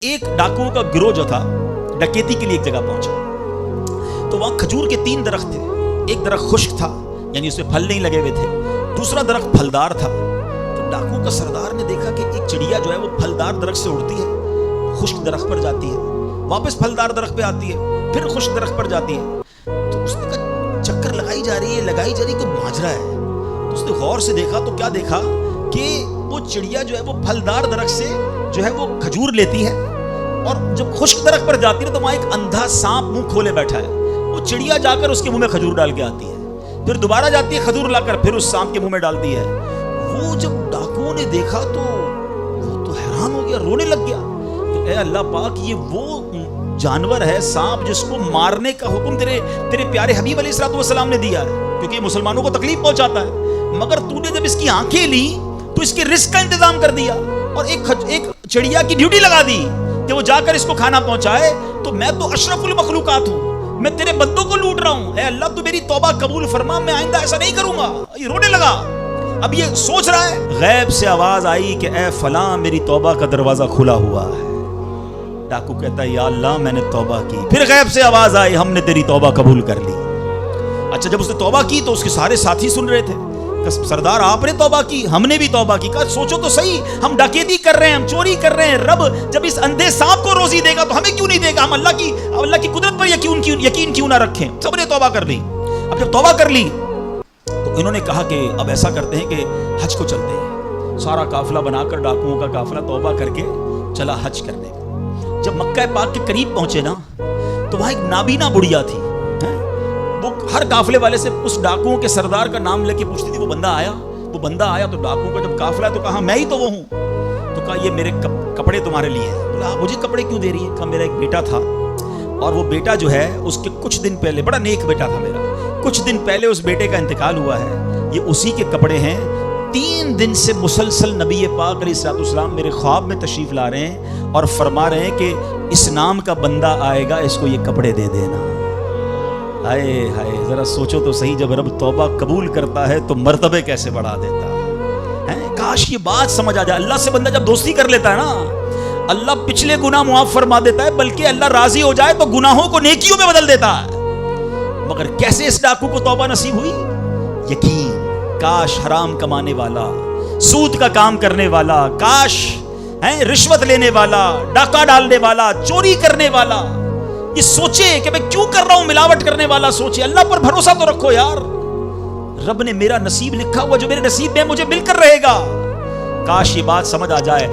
ایک ڈاکوؤں کا گروہ جو تھا ڈکیتی کے لیے ایک جگہ پہنچا تو وہاں کھجور کے 3 درخت تھے. ایک درخت خشک تھا یعنی اس میں پھل نہیں لگے ہوئے تھے, دوسرا درخت پھلدار تھا. تو ڈاکو کا سردار نے دیکھا کہ ایک چڑیا جو ہے وہ پھلدار درخت سے اڑتی ہے, خشک درخت پر جاتی ہے, واپس پھلدار درخت پہ آتی ہے, پھر خشک درخت پر جاتی ہے. تو اس نے کہا چکر لگائی جا رہی ہے کوئی ماجرا ہے. تو اس نے غور سے دیکھا تو کیا دیکھا کہ وہ چڑیا جو ہے وہ پھلدار درخت سے جو ہے وہ کھجور لیتی ہے, اور جب خشک درخت پر جاتی ہے تو وہاں ایک اندھا سانپ منہ کھولے بیٹھا ہے. وہ چڑیا جا کر اس کے منہ میں کھجور ڈال کے آتی ہے, پھر دوبارہ جاتی ہے کھجور لا کر پھر اس سانپ کے منہ میں ڈالتی ہے. وہ جب ڈاکوؤں نے دیکھا تو وہ تو حیران ہو گیا, رونے لگ گیا کہ اے اللہ پاک, یہ وہ جانور ہے سانپ جس کو مارنے کا حکم تیرے پیارے حبیب علیہ السلام نے دیا ہے, کیونکہ یہ مسلمانوں کو تکلیف پہنچاتا ہے. مگر تو نے جب اس کی آنکھیں لی تو اس کے رزق کا انتظام کر دیا اور ایک چڑیا کی ڈیوٹی لگا دی کہ وہ جا کر اس کو کھانا پہنچائے. تو میں تو اشرف المخلوقات ہوں, میں تیرے بندوں کو لوٹ رہا ہوں. اے اللہ تو میری توبہ قبول فرما, میں آئندہ ایسا نہیں کروں گا. یہ رونے لگا. اب یہ سوچ رہا ہے, غیب سے آواز آئی کہ اے فلاں میری توبہ کا دروازہ کھلا ہوا ہے. ڈاکو کہتا ہے یا اللہ میں نے توبہ کی. پھر غیب سے آواز آئی ہم نے تیری توبہ قبول کر لی. اچھا جب اس نے توبہ کی تو اس کے سارے ساتھی سن رہے تھے, سردار آپ نے توبہ کی, ہم نے بھی توبہ کی. کہا سوچو تو صحیح, ہم ڈکیتی کر رہے ہیں, ہم چوری کر رہے ہیں, رب جب اس اندھے سانپ کو روزی دے گا تو ہمیں کیوں نہیں دے گا؟ ہم اللہ کی قدرت پر یقین کیوں نہ رکھیں؟ سب نے توبہ کر لی. اب جب توبہ کر لی تو انہوں نے کہا کہ اب ایسا کرتے ہیں کہ حج کو چلتے ہیں. سارا قافلہ بنا کر ڈاکوؤں کا قافلہ توبہ کر کے چلا حج کرنے. جب مکہ پاک کے قریب پہنچے نا تو وہاں ایک نابینا بڑھیا تھی. وہ ہر قافلے والے سے اس ڈاکوؤں کے سردار کا نام لے کے پوچھتی تھی وہ بندہ آیا تو ڈاکوؤں کا جب قافلہ ہے تو کہا میں ہی تو وہ ہوں. تو کہا یہ میرے کپڑے تمہارے لیے ہیں. بولا مجھے کپڑے کیوں دے رہی ہے؟ کہا میرا ایک بیٹا تھا اور وہ بیٹا جو ہے اس کے کچھ دن پہلے, بڑا نیک بیٹا تھا میرا, کچھ دن پہلے اس بیٹے کا انتقال ہوا ہے. یہ اسی کے کپڑے ہیں. 3 دن سے مسلسل نبی پاک علیہ السلام میرے خواب میں تشریف لا رہے ہیں اور فرما رہے ہیں کہ اس نام کا بندہ آئے گا, اس کو یہ کپڑے دے دینا. ہائے ہائے, ذرا سوچو تو صحیح, جب رب توبہ قبول کرتا ہے تو مرتبے کیسے بڑھا دیتا ہے. کاش یہ بات سمجھ آ جائے. اللہ سے بندہ جب دوستی کر لیتا ہے نا, اللہ پچھلے گناہ معاف فرما دیتا ہے, بلکہ اللہ راضی ہو جائے تو گناہوں کو نیکیوں میں بدل دیتا ہے. مگر کیسے اس ڈاکو کو توبہ نصیب ہوئی؟ یقین. کاش حرام کمانے والا, سود کا کام کرنے والا, کاش رشوت لینے والا, ڈاکہ ڈالنے والا, چوری کرنے والا یہ سوچے کہ میں کیوں کر رہا ہوں, ملاوٹ کرنے والا سوچے. اللہ پر بھروسہ تو رکھو یار, رب نے میرا نصیب لکھا ہوا, جو میرے نصیب میں مجھے مل کر رہے گا. کاش یہ بات سمجھ آ جائے.